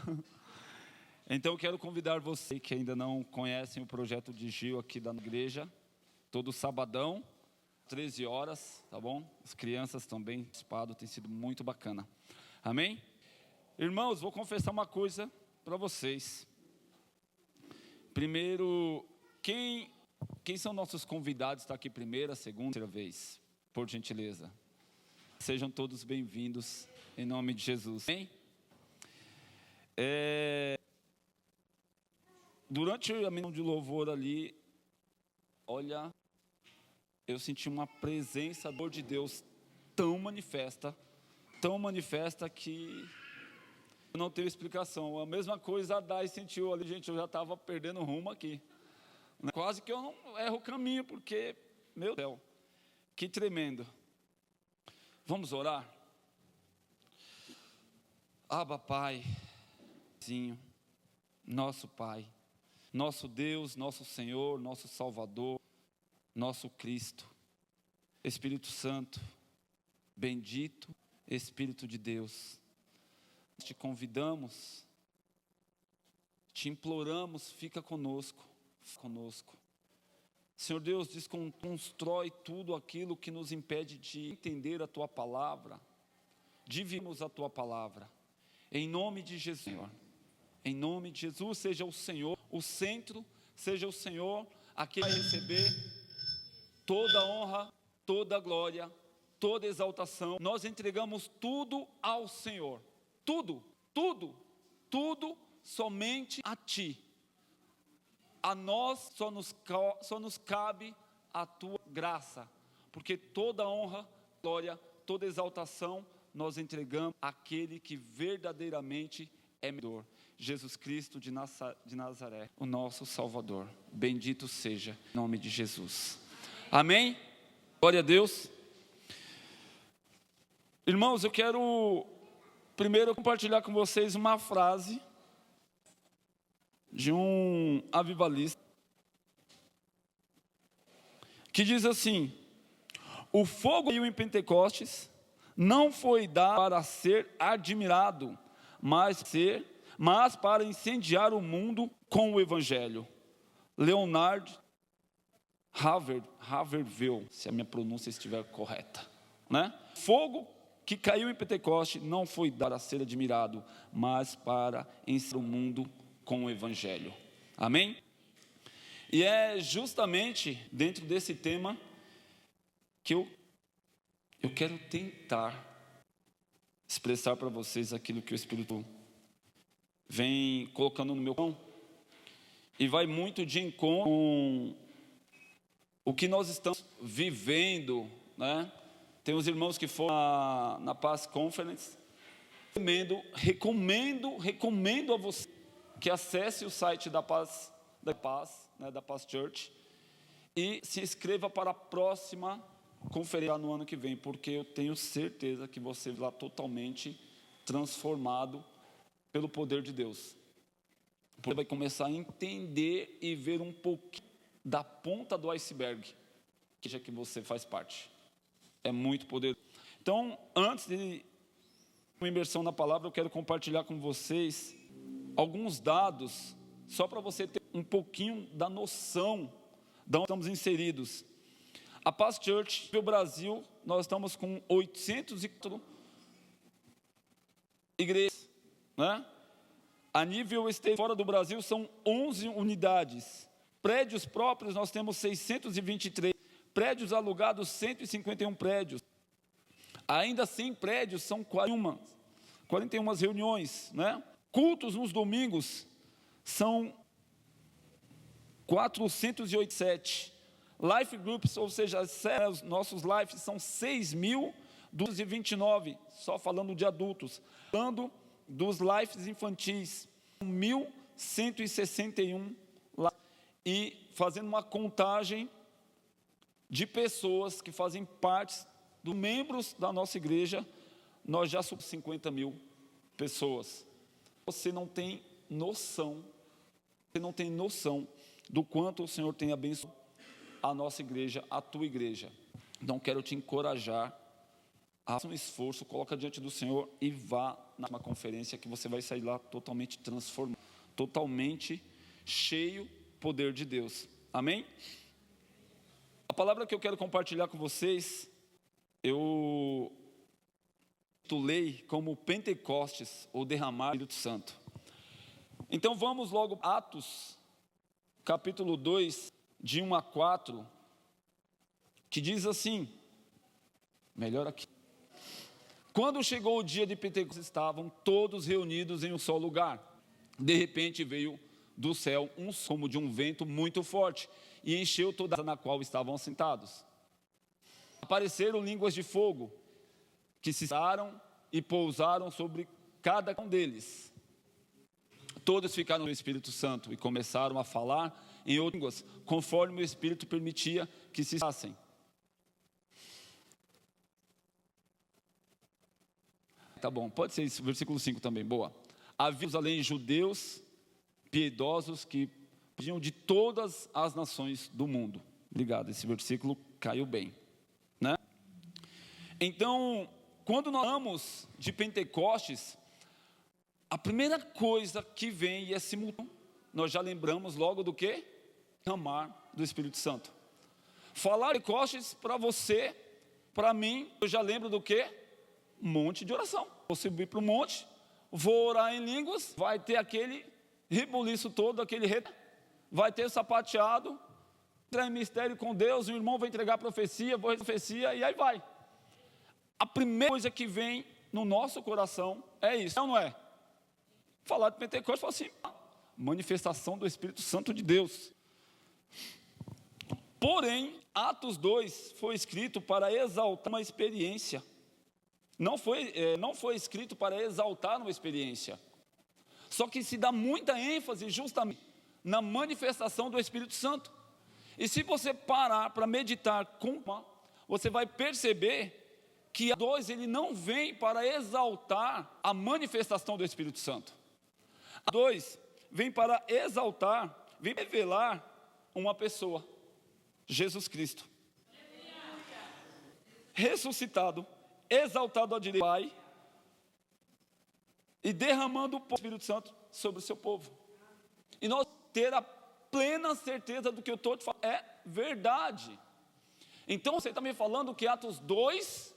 né? Então eu quero convidar você que ainda não conhecem o projeto de Gil aqui da igreja, todo sabadão, 13 horas, tá bom? As crianças também participado, tem sido muito bacana. Amém? Irmãos, vou confessar uma coisa para vocês. Primeiro, quem são nossos convidados? Está aqui primeira, segunda, terceira vez, por gentileza. Sejam todos bem-vindos, em nome de Jesus. Amém? Durante a missão de louvor ali, olha, eu senti uma presença de Deus tão manifesta que não teve explicação. A mesma coisa a Dai sentiu ali, gente, eu já estava perdendo rumo aqui. Quase que eu não erro o caminho, porque, meu Deus, que tremendo. Vamos orar? Abba, Pai, nosso Pai, nosso Deus, nosso Senhor, nosso Salvador, nosso Cristo, Espírito Santo, bendito Espírito de Deus, te convidamos, te imploramos, fica conosco. Senhor Deus, desconstrói tudo aquilo que nos impede de entender a Tua Palavra, de vivermos a Tua Palavra, em nome de Jesus, Senhor. Em nome de Jesus, seja o Senhor o centro, seja o Senhor aquele que vai receber toda honra, toda glória, toda exaltação. Nós entregamos tudo ao Senhor, tudo somente a Ti. A nós só nos cabe a Tua graça, porque toda honra, glória, toda exaltação nós entregamos àquele que verdadeiramente é Senhor, Jesus Cristo de Nazaré, o nosso Salvador. Bendito seja em nome de Jesus. Amém? Glória a Deus. Irmãos, eu quero primeiro compartilhar com vocês uma frase de um avivalista que diz assim: o fogo em Pentecostes não foi dado para ser admirado, mas para incendiar o mundo com o Evangelho. Leonard Havervel, se a minha pronúncia estiver correta, né? Fogo que caiu em Pentecostes não foi dado para ser admirado, mas para incendiar o mundo com o Evangelho. Amém? E é justamente dentro desse tema que eu quero tentar expressar para vocês aquilo que o Espírito vem colocando no meu coração, e vai muito de encontro com o que nós estamos vivendo, né? Tem os irmãos que foram na Paz Conference. Recomendo a você que acesse o site da Paz, né, da Paz Church, e se inscreva para a próxima conferência no ano que vem, porque eu tenho certeza que você vai lá totalmente transformado pelo poder de Deus. Você vai começar a entender e ver um pouquinho da ponta do iceberg, que você faz parte. É muito poderoso. Então, antes de uma imersão na palavra, eu quero compartilhar com vocês alguns dados, só para você ter um pouquinho da noção de onde estamos inseridos. A Paz Church no Brasil, nós estamos com 804 igrejas, né? A nível exterior, fora do Brasil, são 11 unidades. Prédios próprios, nós temos 623. Prédios alugados, 151 prédios. Ainda sem prédios, são 41 reuniões, né? Cultos nos domingos são 487. Life groups, ou seja, os nossos lives são 6.229, só falando de adultos. Falando dos lives infantis, 1.161 e fazendo uma contagem de pessoas que fazem parte dos membros da nossa igreja, nós já somos 50 mil pessoas. Você não tem noção do quanto o Senhor tem abençoado a nossa igreja, a tua igreja. Então quero te encorajar faça um esforço, coloca diante do Senhor e vá na uma conferência que você vai sair lá totalmente transformado, totalmente cheio do poder de Deus. Amém? A palavra que eu quero compartilhar com vocês, eu titulei como Pentecostes, ou derramar do Espírito Santo. Então vamos logo, Atos, capítulo 2, de 1 a 4, que diz assim, melhor aqui. Quando chegou o dia de Pentecostes, estavam todos reunidos em um só lugar. De repente veio do céu um som como de um vento muito forte e encheu toda a casa na qual estavam assentados. Apareceram línguas de fogo que se separaram e pousaram sobre cada um deles. Todos ficaram no Espírito Santo e começaram a falar em outras línguas, conforme o Espírito permitia que se falassem. Tá bom, pode ser isso, versículo 5 também, boa. Havia além judeus piedosos que vinham de todas as nações do mundo. Obrigado, esse versículo caiu bem, né? Então, quando nós falamos de Pentecostes, a primeira coisa que vem e é simultâneo, nós já lembramos logo do que? Derramar do Espírito Santo. Falar de Pentecostes para você, para mim, eu já lembro do que? Monte de oração. Vou subir para o monte, vou orar em línguas, vai ter aquele rebuliço todo, vai ter sapateado, entrar em mistério com Deus, o irmão vai entregar a profecia, vou receber a profecia e aí vai. A primeira coisa que vem no nosso coração é isso, não é? Falar de Pentecostes, falar assim, manifestação do Espírito Santo de Deus. Porém, Atos 2 foi escrito para exaltar uma experiência. Não foi escrito para exaltar uma experiência. Só que se dá muita ênfase justamente na manifestação do Espírito Santo. E se você parar para meditar você vai perceber que a 2 ele não vem para exaltar a manifestação do Espírito Santo. A 2 vem para exaltar, vem revelar uma pessoa, Jesus Cristo. Ressuscitado, exaltado à direita do Pai e derramando o Espírito Santo sobre o seu povo. E nós ter a plena certeza do que eu estou te falando é verdade. Então você está me falando que Atos 2,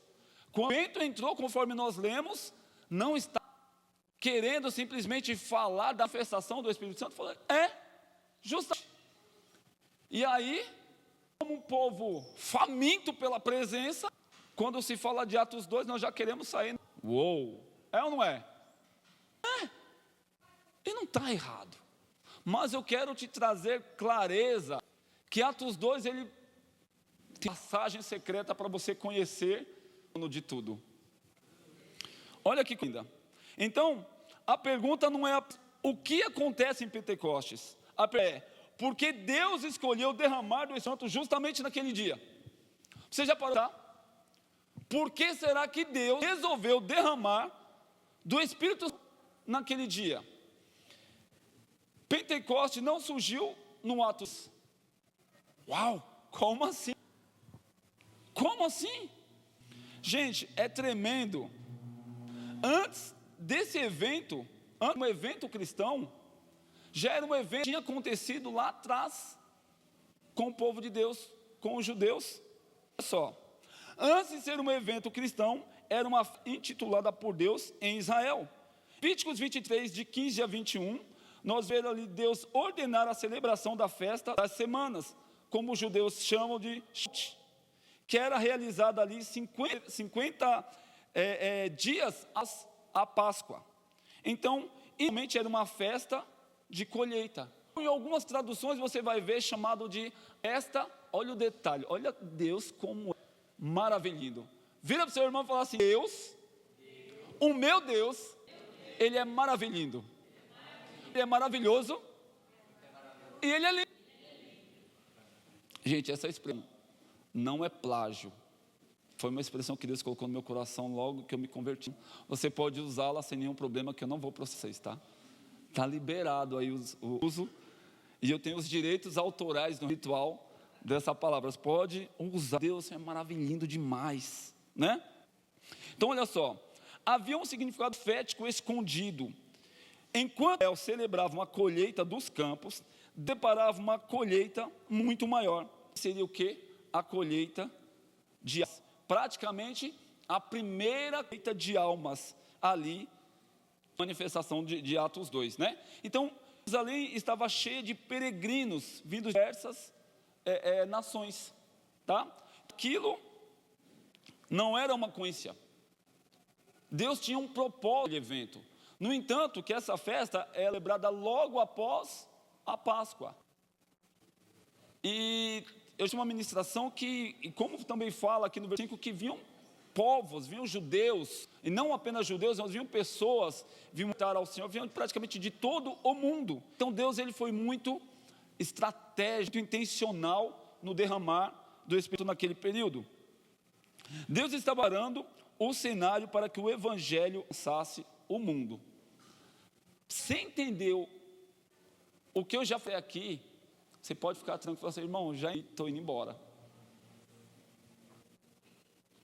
quando o vento entrou, conforme nós lemos, não está querendo simplesmente falar da manifestação do Espírito Santo, falando, justamente. E aí, como um povo faminto pela presença, quando se fala de Atos 2, nós já queremos sair. Uou! É ou não é? E não está errado. Mas eu quero te trazer clareza que Atos 2, ele tem passagem secreta para você conhecer de tudo. Olha que linda. Então, a pergunta não é o que acontece em Pentecostes. A pergunta é, por que Deus escolheu derramar do Espírito Santo justamente naquele dia? Você já parou? Por que será que Deus resolveu derramar do Espírito Santo naquele dia? Pentecostes não surgiu no Atos. Uau, como assim? Como assim? Gente, é tremendo. Antes desse evento, um evento cristão, já era um evento que tinha acontecido lá atrás com o povo de Deus, com os judeus. Olha só. Antes de ser um evento cristão, era uma intitulada por Deus em Israel. Levíticos 23, de 15 a 21, nós vemos ali Deus ordenar a celebração da festa das semanas, como os judeus chamam de Shavuot, que era realizada ali 50 dias a Páscoa. Então, realmente era uma festa de colheita. Em algumas traduções você vai ver chamado de festa, olha o detalhe, olha Deus como é maravilhoso. Vira para o seu irmão e fala assim, Deus, o meu Deus, Ele é maravilhoso. Ele é maravilhoso e Ele é lindo. Gente, essa expressão não é plágio. Foi uma expressão que Deus colocou no meu coração logo que eu me converti. Você pode usá-la sem nenhum problema, que eu não vou para vocês, tá? Está liberado aí o uso. E eu tenho os direitos autorais no ritual dessa palavra. Você pode usar. Deus é maravilhoso demais, né? Então, olha só, havia um significado profético escondido. Enquanto Israel celebrava uma colheita dos campos, deparava uma colheita muito maior. Seria o quê? A colheita de almas. Praticamente a primeira colheita de almas ali, manifestação de Atos 2, né? Então, Jerusalém estava cheia de peregrinos vindos de diversas nações, tá? Aquilo não era uma coincidência. Deus tinha um propósito de evento. No entanto, que essa festa é celebrada logo após a Páscoa. E eu tinha uma ministração que, e como também fala aqui no versículo, que vinham povos, vinham judeus, e não apenas judeus, mas vinham pessoas, vinham estar ao Senhor, vinham praticamente de todo o mundo. Então Deus, ele foi muito estratégico, intencional no derramar do Espírito naquele período. Deus estava preparando o cenário para que o Evangelho alcançasse o mundo. Você entendeu o que eu já falei aqui? Você pode ficar tranquilo, assim, irmão, já estou indo embora.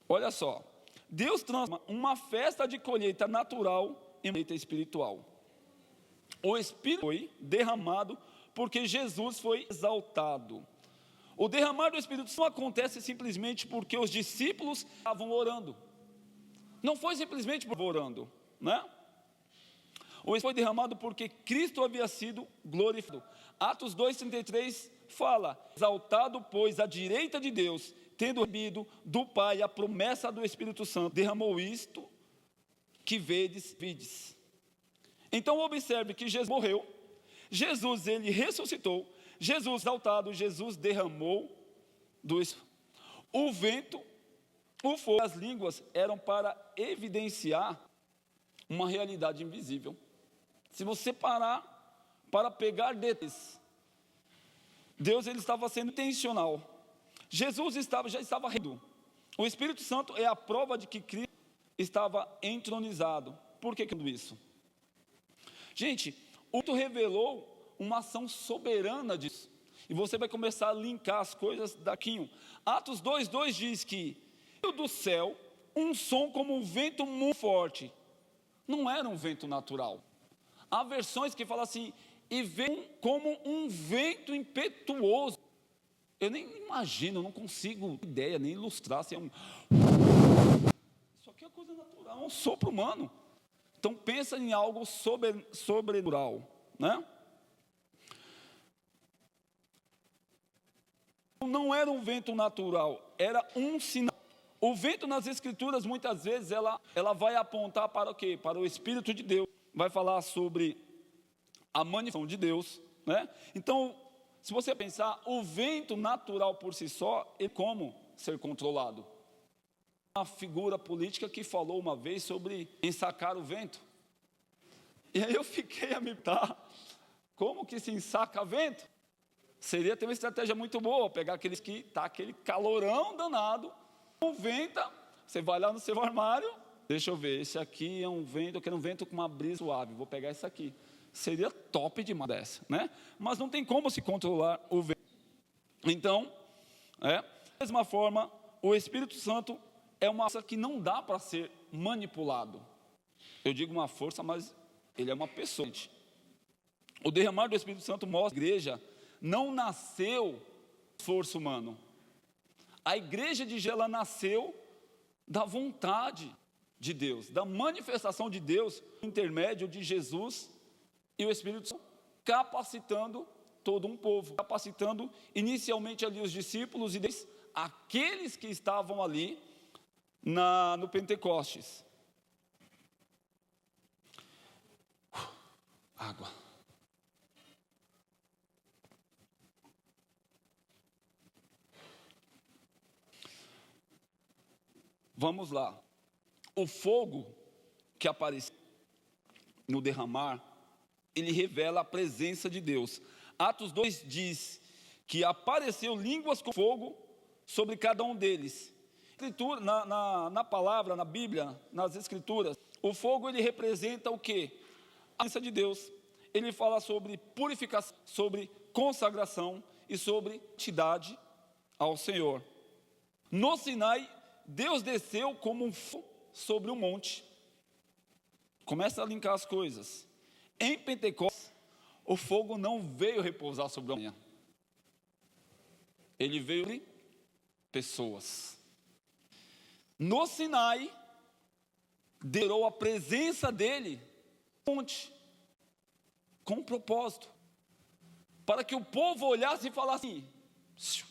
Olha só, Deus transforma uma festa de colheita natural em colheita espiritual. O Espírito foi derramado porque Jesus foi exaltado. O derramar do Espírito não acontece simplesmente porque os discípulos estavam orando. Não foi simplesmente por orando, né? O Espírito foi derramado porque Cristo havia sido glorificado. Atos 2,33 fala: exaltado, pois, à direita de Deus, tendo recebido do Pai a promessa do Espírito Santo, derramou isto que vides. Então observe que Jesus morreu, Jesus, ele ressuscitou, Jesus exaltado, Jesus derramou do Espírito. O vento, o fogo, as línguas eram para evidenciar uma realidade invisível. Se você parar para pegar detalhes, Deus, ele estava sendo intencional. Jesus já estava rindo. O Espírito Santo é a prova de que Cristo estava entronizado. Por que tudo isso? Gente, o Espírito revelou uma ação soberana disso. E você vai começar a linkar as coisas daqui. Atos 2,2 diz que do céu um som como um vento muito forte. Não era um vento natural. Há versões que falam assim, e veio como um vento impetuoso. Eu nem imagino, não consigo ideia, nem ilustrar se é um... Isso aqui é coisa natural, é um sopro humano. Então pensa em algo sobrenatural, né? Não era um vento natural, era um sinal. O vento nas Escrituras, muitas vezes, ela vai apontar para o quê? Para o Espírito de Deus. Vai falar sobre a manifestação de Deus, né? Então, se você pensar, o vento natural por si só, ele como ser controlado? Uma figura política que falou uma vez sobre ensacar o vento. E aí eu fiquei a me perguntar, como que se ensaca vento? Seria ter uma estratégia muito boa, pegar aqueles que está aquele calorão danado, o vento, você vai lá no seu armário, deixa eu ver, esse aqui é um vento, eu quero um vento com uma brisa suave, vou pegar esse aqui. Seria top demais dessa, né? Mas não tem como se controlar o vento. Então, da mesma forma, o Espírito Santo é uma força que não dá para ser manipulado. Eu digo uma força, mas ele é uma pessoa. O derramar do Espírito Santo mostra que a igreja não nasceu esforço humano. A igreja de Gela nasceu da vontade de Deus, da manifestação de Deus, por intermédio de Jesus e o Espírito Santo, capacitando todo um povo, capacitando inicialmente ali os discípulos e aqueles que estavam ali no Pentecostes. Água. Vamos lá. O fogo que apareceu no derramar, ele revela a presença de Deus. Atos 2 diz que apareceu línguas com fogo sobre cada um deles. Na palavra, na Bíblia, nas Escrituras, o fogo ele representa o quê? A presença de Deus. Ele fala sobre purificação, sobre consagração e sobre santidade ao Senhor. No Sinai, Deus desceu como um fogo sobre o monte. Começa a linkar as coisas. Em Pentecostes, o fogo não veio repousar sobre a montanha. Ele veio sobre pessoas. No Sinai, derou a presença dele no monte, com um propósito, para que o povo olhasse e falasse assim,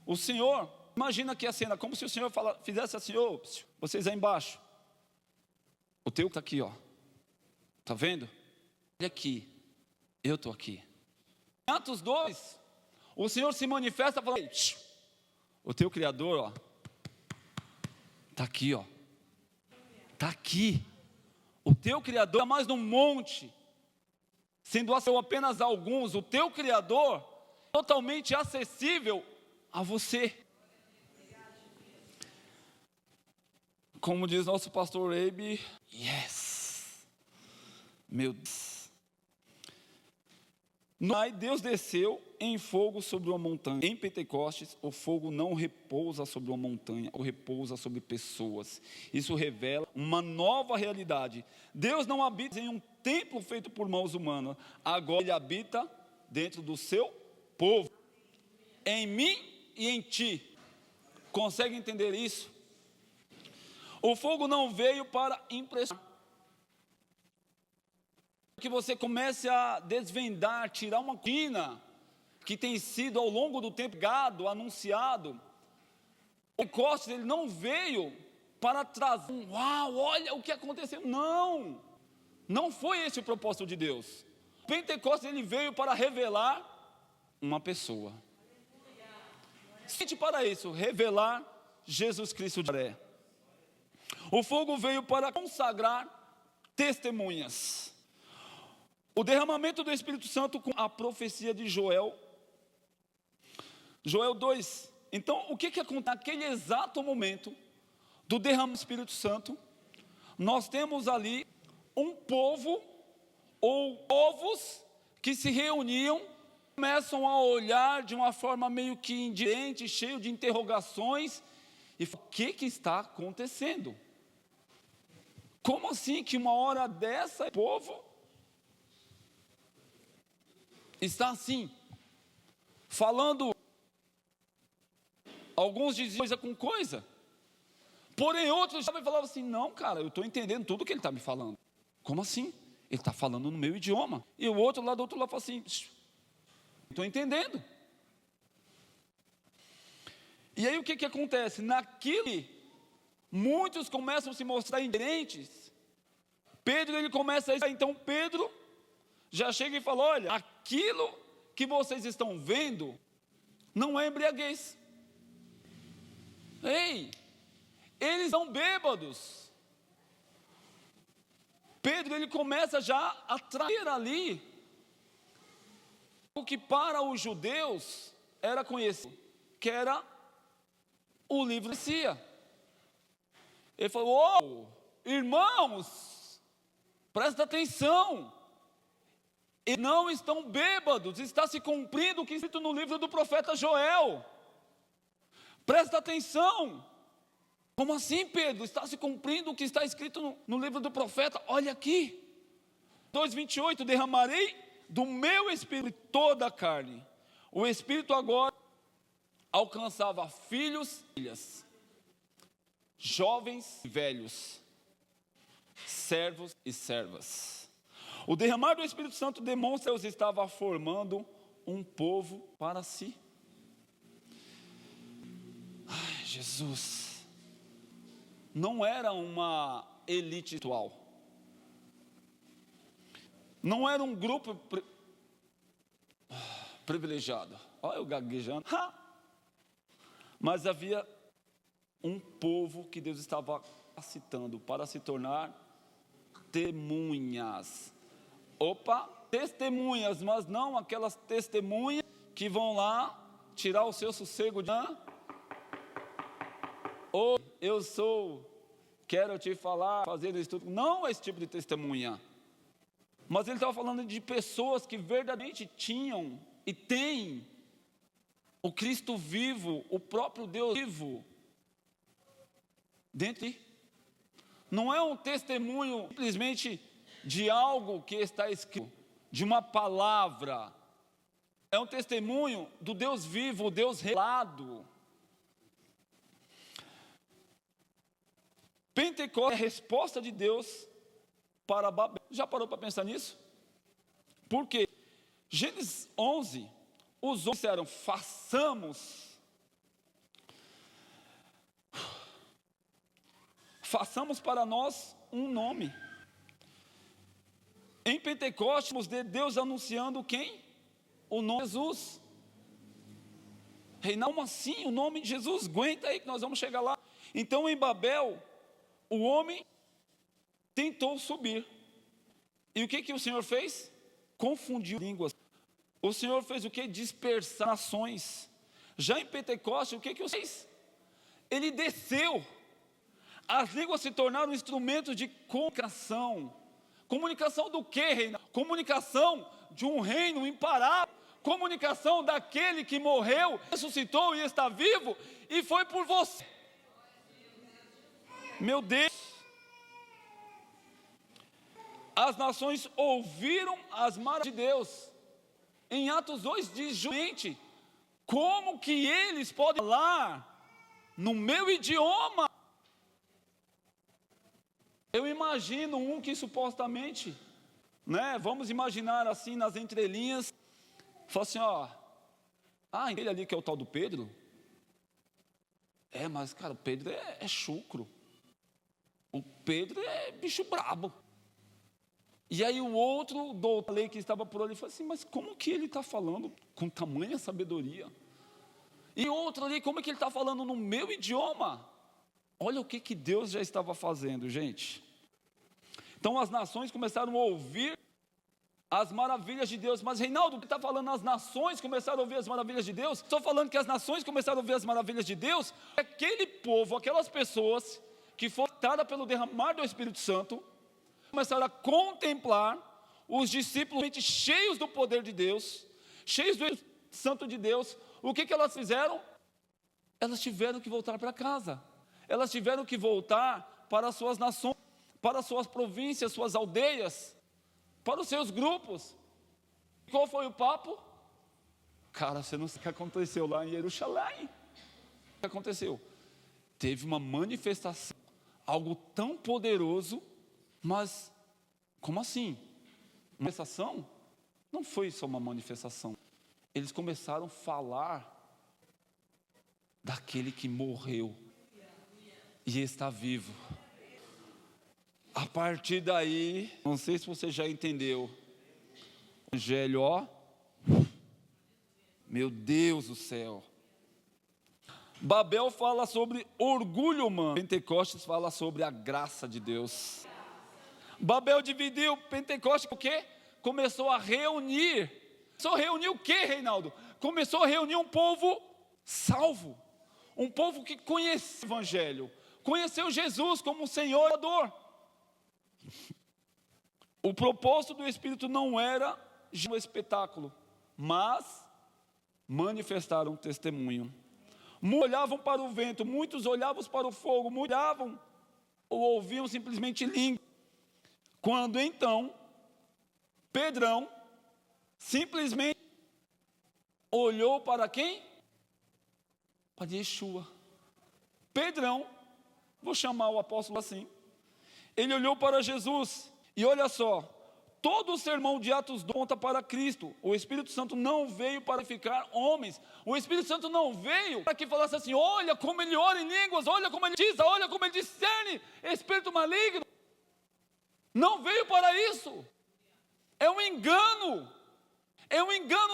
o Senhor, imagina aqui a cena, como se o Senhor fizesse assim, vocês aí embaixo, o teu está aqui, está vendo? Olha aqui, eu estou aqui. Em Atos 2, o Senhor se manifesta falando, o teu Criador, está aqui, está aqui. O teu Criador está mais num monte, sendo apenas alguns, o teu Criador totalmente acessível a você. Como diz nosso pastor Abe, yes, meu Deus. Aí Deus desceu em fogo sobre uma montanha. Em Pentecostes, o fogo não repousa sobre uma montanha, ou repousa sobre pessoas. Isso revela uma nova realidade. Deus não habita em um templo feito por mãos humanas. Agora Ele habita dentro do seu povo. Em mim e em ti. Consegue entender isso? O fogo não veio para impressionar. Que você comece a desvendar, tirar uma cortina que tem sido ao longo do tempo anunciado. O Pentecostes, ele não veio para trazer uau, olha o que aconteceu. Não foi esse o propósito de Deus. O Pentecostes, ele veio para revelar uma pessoa. Somente para isso, revelar Jesus Cristo de Nazaré. O fogo veio para consagrar testemunhas. O derramamento do Espírito Santo com a profecia de Joel 2. Então, o que acontece? Naquele exato momento do derramamento do Espírito Santo, nós temos ali um povo, ou povos, que se reuniam, começam a olhar de uma forma meio que indiferente, cheio de interrogações, e falam, o que está acontecendo? Como assim que uma hora dessa, o povo está assim, falando, alguns diziam coisa com coisa, porém outros já falavam assim, não cara, eu estou entendendo tudo que ele está me falando. Como assim? Ele está falando no meu idioma. E o outro lá do outro lado fala assim, estou entendendo. E aí o que acontece? Naquilo, muitos começam a se mostrar indiferentes. Pedro, ele começa a... Então Pedro já chega e fala, olha, aquilo que vocês estão vendo não é embriaguez. Ei, eles são bêbados. Pedro, ele começa já a trazer ali o que para os judeus era conhecido, que era o livro de Cia. Ele falou, irmãos, presta atenção, e não estão bêbados, está se cumprindo o que é escrito no livro do profeta Joel. Presta atenção. Como assim, Pedro? Está se cumprindo o que está escrito no livro do profeta? Olha aqui, 2:28, derramarei do meu espírito toda a carne. O espírito agora alcançava filhos e filhas, jovens e velhos, servos e servas. O derramar do Espírito Santo demonstra que Deus estava formando um povo para si. Ai, Jesus. Não era uma elite atual. Não era um grupo privilegiado. Olha eu gaguejando. Mas havia um povo que Deus estava capacitando para se tornar testemunhas. Testemunhas, mas não aquelas testemunhas que vão lá tirar o seu sossego de... Ou eu quero te falar, fazer isso tudo. Não esse tipo de testemunha. Mas ele estava falando de pessoas que verdadeiramente tinham e têm o Cristo vivo, o próprio Deus vivo, dentro de... não é um testemunho simplesmente de algo que está escrito, de uma palavra. É um testemunho do Deus vivo, o Deus revelado. Pentecostes é a resposta de Deus para Babel. Já parou para pensar nisso? Por quê? Gênesis 11, os homens disseram, façamos para nós um nome. Em Pentecostes, Deus anunciando quem? O nome de Jesus. Reinaldo, assim, o nome de Jesus, aguenta aí que nós vamos chegar lá. Então em Babel, o homem tentou subir. E o que o Senhor fez? Confundiu línguas. O Senhor fez o que? Dispersar nações. Já em Pentecostes, o que o Senhor fez? Ele desceu. As línguas se tornaram instrumentos de comunicação. Comunicação do que, Reinaldo? Comunicação de um reino imparável. Comunicação daquele que morreu, ressuscitou e está vivo, e foi por você. Meu Deus. As nações ouviram as maravilhas de Deus. Em Atos 2 diz justamente como que eles podem falar no meu idioma. Eu imagino um que supostamente, vamos imaginar assim nas entrelinhas, fala assim, ele ali que é o tal do Pedro, mas cara, o Pedro é chucro, o Pedro é bicho brabo. E aí o outro doutor lei que estava por ali falou assim, mas como que ele está falando com tamanha sabedoria? E outro ali, como é que ele está falando no meu idioma? Olha o que Deus já estava fazendo, gente. Então as nações começaram a ouvir as maravilhas de Deus. Mas Reinaldo, o que está falando? As nações começaram a ouvir as maravilhas de Deus? Estou falando que as nações começaram a ouvir as maravilhas de Deus. Aquele povo, aquelas pessoas que foram tratadas pelo derramar do Espírito Santo, começaram a contemplar os discípulos cheios do poder de Deus, cheios do Espírito Santo de Deus. O que elas fizeram? Elas tiveram que voltar para casa. Elas tiveram que voltar para as suas nações, para as suas províncias, suas aldeias, para os seus grupos. Qual foi o papo? Cara, você não sabe o que aconteceu lá em Jerusalém. O que aconteceu? Teve uma manifestação, algo tão poderoso, mas como assim? Manifestação? Não foi só uma manifestação. Eles começaram a falar daquele que morreu e está vivo. A partir daí, não sei se você já entendeu, o evangelho, meu Deus do céu. Babel fala sobre orgulho humano, Pentecostes fala sobre a graça de Deus. Babel dividiu, Pentecostes o quê? Começou a reunir. Começou a reunir o quê, Reinaldo? Começou a reunir um povo salvo, um povo que conheceu o evangelho, conheceu Jesus como o Senhor e Salvador. O propósito do Espírito não era um espetáculo, mas manifestar um testemunho. Muitos olhavam para o vento, muitos olhavam para o fogo, muitos olhavam ou ouviam simplesmente língua. Quando então, Pedrão simplesmente olhou para quem? Para Yeshua. Pedrão, vou chamar o apóstolo assim, ele olhou para Jesus, e olha só, todo o sermão de Atos aponta para Cristo. O Espírito Santo não veio para ficar homens, o Espírito Santo não veio para que falasse assim, olha como ele ora em línguas, olha como ele diz, olha como ele discerne espírito maligno. Não veio para isso, é um engano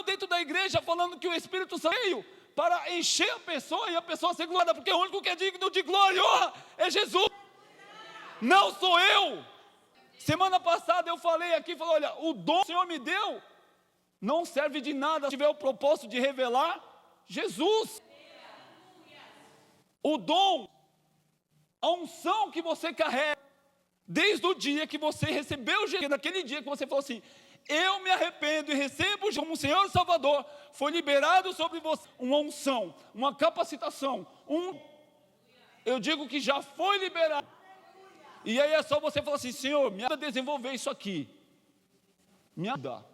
dentro da igreja, falando que o Espírito Santo veio para encher a pessoa e a pessoa ser glorificada, porque o único que é digno de glória e honra é Jesus. Não sou eu. Semana passada eu falei aqui, olha, o dom que o Senhor me deu não serve de nada se tiver o propósito de revelar Jesus. O dom, a unção que você carrega, desde o dia que você recebeu Jesus, naquele dia que você falou assim, eu me arrependo e recebo Jesus como Senhor e Salvador, foi liberado sobre você uma unção, uma capacitação, eu digo que já foi liberado. E aí é só você falar assim: Senhor, me ajuda a desenvolver isso aqui. Me ajuda.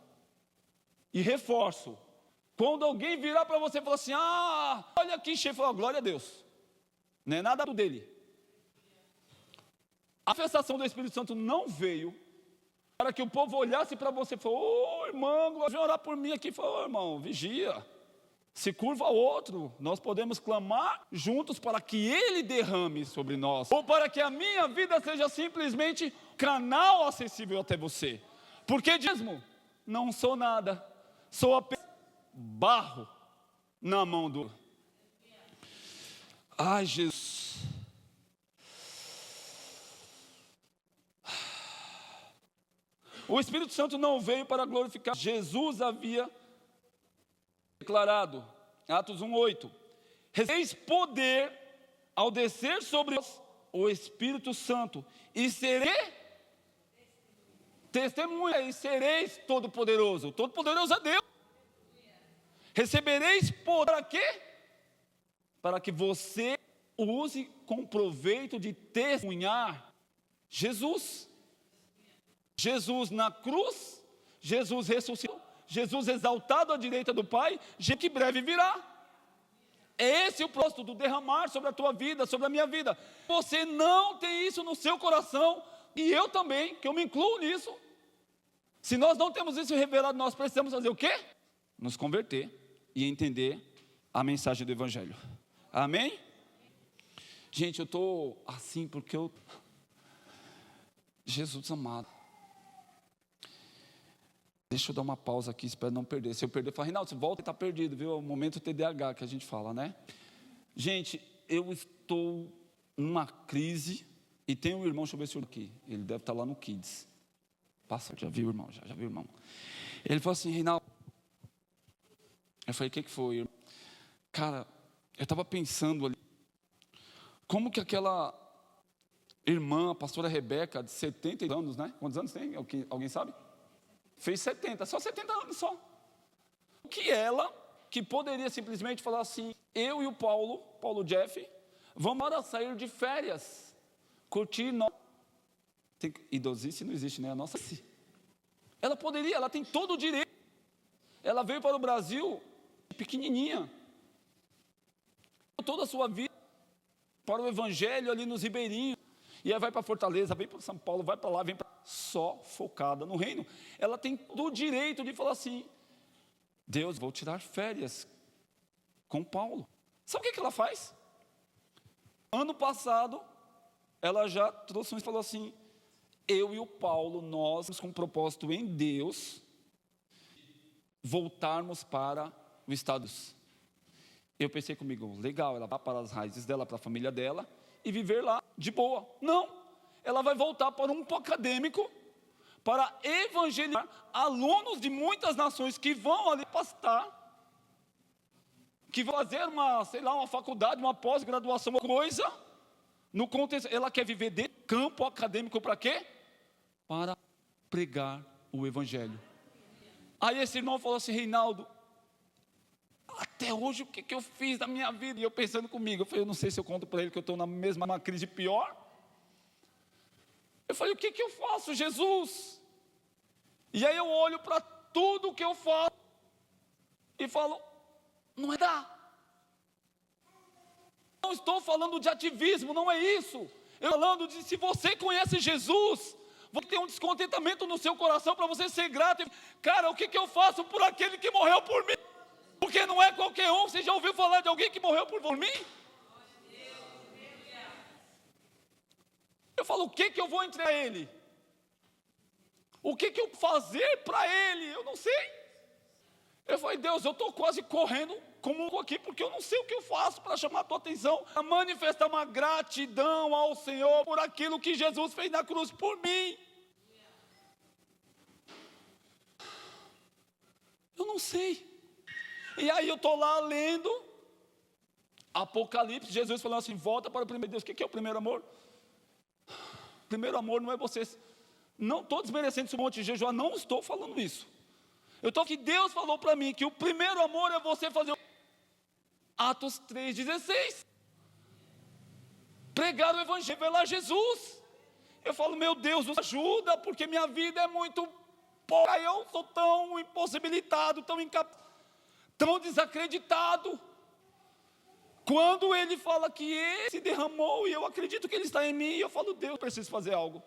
E reforço. Quando alguém virar para você e falar assim: olha aqui, chefe, glória a Deus. Não é nada dele. A manifestação do Espírito Santo não veio para que o povo olhasse para você e falasse: irmão, vem orar por mim aqui. Falou: irmão, vigia. Se curva ao outro, nós podemos clamar juntos para que Ele derrame sobre nós, ou para que a minha vida seja simplesmente canal acessível até você, porque mesmo não sou nada, sou apenas barro na mão do... Ai, Jesus. O Espírito Santo não veio para glorificar. Jesus havia declarado, Atos 1:8, recebeis poder ao descer sobre vós o Espírito Santo, e sereis testemunha, e sereis todo-poderoso. Todo-poderoso é Deus. Recebereis poder para quê? Para que você use com proveito de testemunhar Jesus. Jesus na cruz, Jesus ressuscitou, Jesus exaltado à direita do Pai, que breve virá. É esse o propósito do derramar sobre a tua vida, sobre a minha vida. Você não tem isso no seu coração, e eu também, que eu me incluo nisso. Se nós não temos isso revelado, nós precisamos fazer o quê? Nos converter e entender a mensagem do Evangelho. Amém? Gente, eu estou assim porque Jesus amado. Deixa eu dar uma pausa aqui, espero não perder. Se eu perder, eu falo: Reinaldo, você volta e está perdido, viu? É o momento TDAH que a gente fala, né? Gente, eu estou numa crise, e tem um irmão, deixa eu ver se eu aqui, ele deve estar lá no Kids. Passa, já viu, irmão? Já viu, irmão? Ele falou assim: Reinaldo. Eu falei: o que foi, irmão? Cara, eu estava pensando ali, como que aquela irmã, a pastora Rebeca, de 70 anos, né? Quantos anos tem? Alguém sabe? Fez 70, só 70 anos só. O que ela, que poderia simplesmente falar assim: eu e o Paulo Jeff, vamos para sair de férias, curtir. Idosice não existe, né? A nossa. Ela poderia, ela tem todo o direito. Ela veio para o Brasil pequenininha, toda a sua vida para o Evangelho ali nos ribeirinhos. E aí vai para Fortaleza, vem para São Paulo, vai para lá, vem para... Só focada no reino. Ela tem todo o direito de falar assim: Deus, vou tirar férias com Paulo. Sabe o que ela faz? Ano passado, ela já trouxe e falou assim: eu e o Paulo, nós, com um propósito em Deus, voltarmos para o Estado. Eu pensei comigo: legal, ela vai para as raízes dela, para a família dela, e viver lá de boa. Não, ela vai voltar para um acadêmico, para evangelizar alunos de muitas nações que vão ali pastar, que vão fazer uma faculdade, uma pós-graduação, uma coisa, no contexto. Ela quer viver de campo acadêmico para quê? Para pregar o Evangelho. Aí esse irmão falou assim: Reinaldo, até hoje o que eu fiz da minha vida? E eu pensando comigo, eu falei: eu não sei se eu conto para ele que eu estou na mesma crise pior. Eu falei: o que eu faço, Jesus? E aí eu olho para tudo que eu faço e falo: não é dar. Não estou falando de ativismo, não é isso. Eu estou falando de, se você conhece Jesus, você tem um descontentamento no seu coração para você ser grato. Cara, o que eu faço por aquele que morreu por mim? Porque não é qualquer um. Você já ouviu falar de alguém que morreu por mim? Eu falo: o que eu vou entregar a ele? O que eu vou fazer para ele? Eu não sei. Eu falei: Deus, eu estou quase correndo como aqui, porque eu não sei o que eu faço para chamar a tua atenção, para manifestar uma gratidão ao Senhor por aquilo que Jesus fez na cruz por mim. Eu não sei. E aí eu estou lá lendo Apocalipse, Jesus falando assim: volta para o primeiro Deus. O que é o primeiro amor? Primeiro amor não é você. Não estou desmerecendo esse monte de jejuar, não estou falando isso. Eu estou que Deus falou para mim que o primeiro amor é você fazer Atos 3,16. Pregar o Evangelho, revelar Jesus. Eu falo, meu Deus, nos ajuda, porque minha vida é muito pouca, eu sou tão impossibilitado, tão desacreditado. Quando ele fala que ele se derramou, e eu acredito que ele está em mim, eu falo, Deus, eu preciso fazer algo.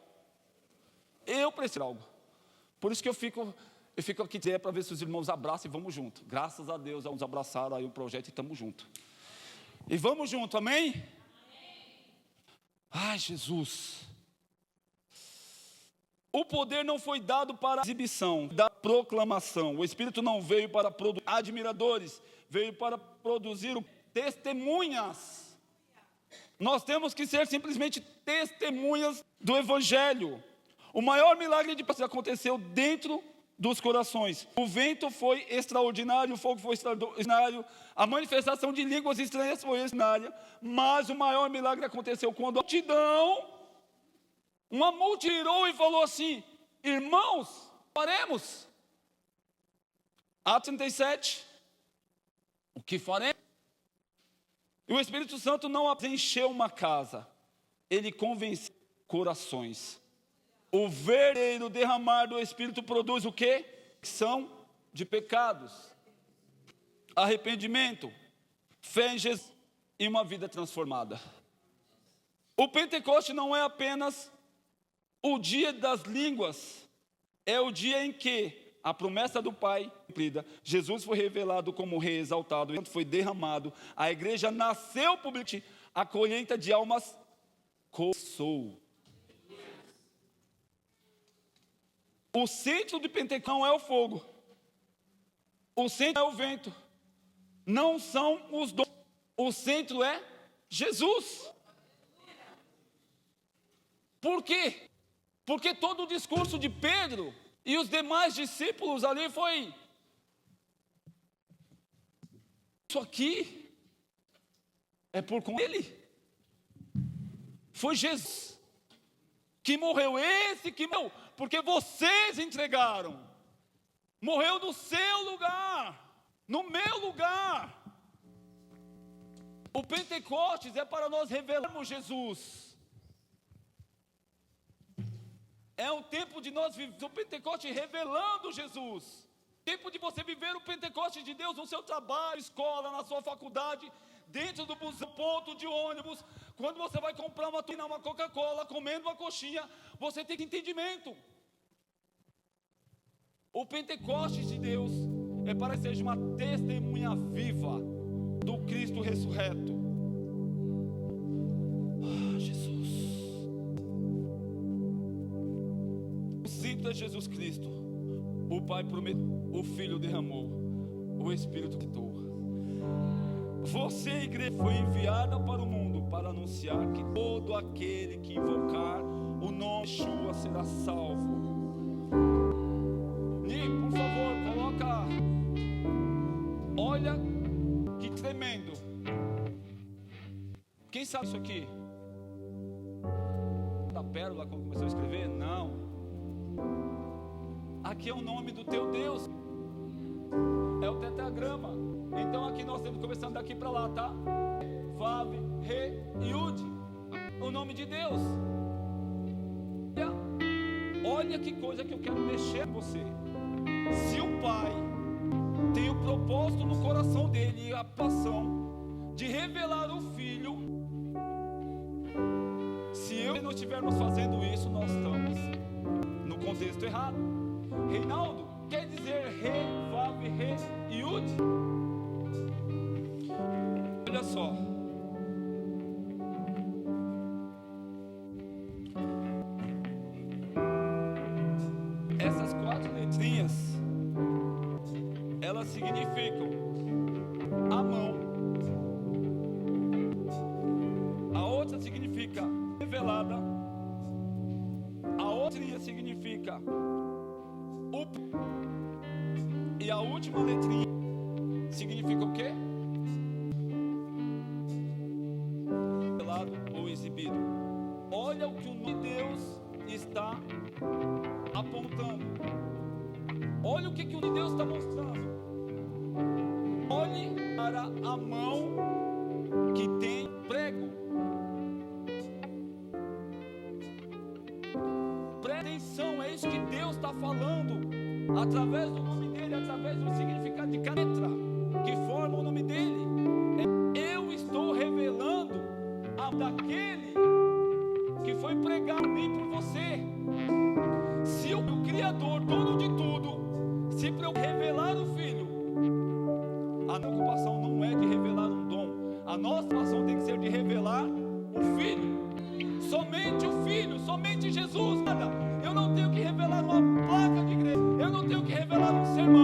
Eu preciso de algo. Por isso que eu fico aqui para ver se os irmãos abraçam e vamos junto. Graças a Deus, uns abraçaram aí o projeto e estamos juntos. E vamos junto, amém? Ai, Jesus. O poder não foi dado para exibição, da proclamação. O Espírito não veio para produzir admiradores, veio para produzir testemunhas. Nós temos que ser simplesmente testemunhas do Evangelho. O maior milagre de paz aconteceu dentro dos corações. O vento foi extraordinário, o fogo foi extraordinário, a manifestação de línguas estranhas foi extraordinária, mas o maior milagre aconteceu quando a multidão tirou e falou assim: irmãos, faremos. Atos 37, o que faremos? E o Espírito Santo não encheu uma casa, ele convenceu corações. O verdadeiro derramar do Espírito produz o quê? Convicção de pecados, arrependimento, fé em Jesus e uma vida transformada. O Pentecoste não é apenas o dia das línguas, é o dia em que a promessa do Pai cumprida, Jesus foi revelado como Rei exaltado, o Espírito foi derramado, a igreja nasceu publicamente, a colheita de almas começou. O centro de Pentecostes não é o fogo, o centro é o vento, não são os dons, o centro é Jesus. Por quê? Porque todo o discurso de Pedro e os demais discípulos ali foi: isso aqui é por conta dele. Foi Jesus que morreu, esse que morreu, porque vocês entregaram. Morreu no seu lugar, no meu lugar. O Pentecostes é para nós revelarmos Jesus. É um tempo de nós viver o Pentecoste revelando Jesus. Tempo de você viver o Pentecoste de Deus no seu trabalho, escola, na sua faculdade, dentro do busão, ponto de ônibus. Quando você vai comprar uma Coca-Cola, comendo uma coxinha, você tem entendimento. O Pentecoste de Deus é para que seja uma testemunha viva do Cristo ressurreto. Jesus. O centro é Jesus Cristo. O Pai prometeu, o Filho derramou, o Espírito quitou. Você, igreja, foi enviada para o mundo para anunciar que todo aquele que invocar o nome de Yeshua será salvo. Ni, por favor, coloca. Olha que tremendo. Quem sabe isso aqui? Da pérola, quando começou a escrever? Não. Aqui é o nome do teu Deus. É o tetragrama. Então aqui nós temos começando daqui para lá, tá? Vav, Re, Yud. O nome de Deus. Olha que coisa que eu quero mexer com você. Se o Pai tem o propósito no coração dele e a paixão de revelar o Filho, se eu e nós estivermos fazendo isso, nós estamos no contexto errado. Reinaldo, quer dizer Re, Vav, Re, Yud? Olha só. Essas 4 letrinhas, elas significam a mão. A outra significa revelada. A outra significa o. E a última letrinha significa o quê? Revelado ou exibido. Olha o que o nome de Deus está apontando. Olha o que o nome de Deus está mostrando. Olhe para a mão que tem prego. através do nome dele, através do significado de cada letra que forma o nome dele, eu estou revelando a daquele que foi pregado por mim, por você. Se o Criador, dono de tudo, se preocupa em revelar o Filho, a preocupação não é de revelar um dom, a nossa preocupação tem que ser de revelar o Filho. Somente o Filho, somente Jesus. Eu não tenho que revelar uma placa de igreja, eu não tenho que revelar um sermão.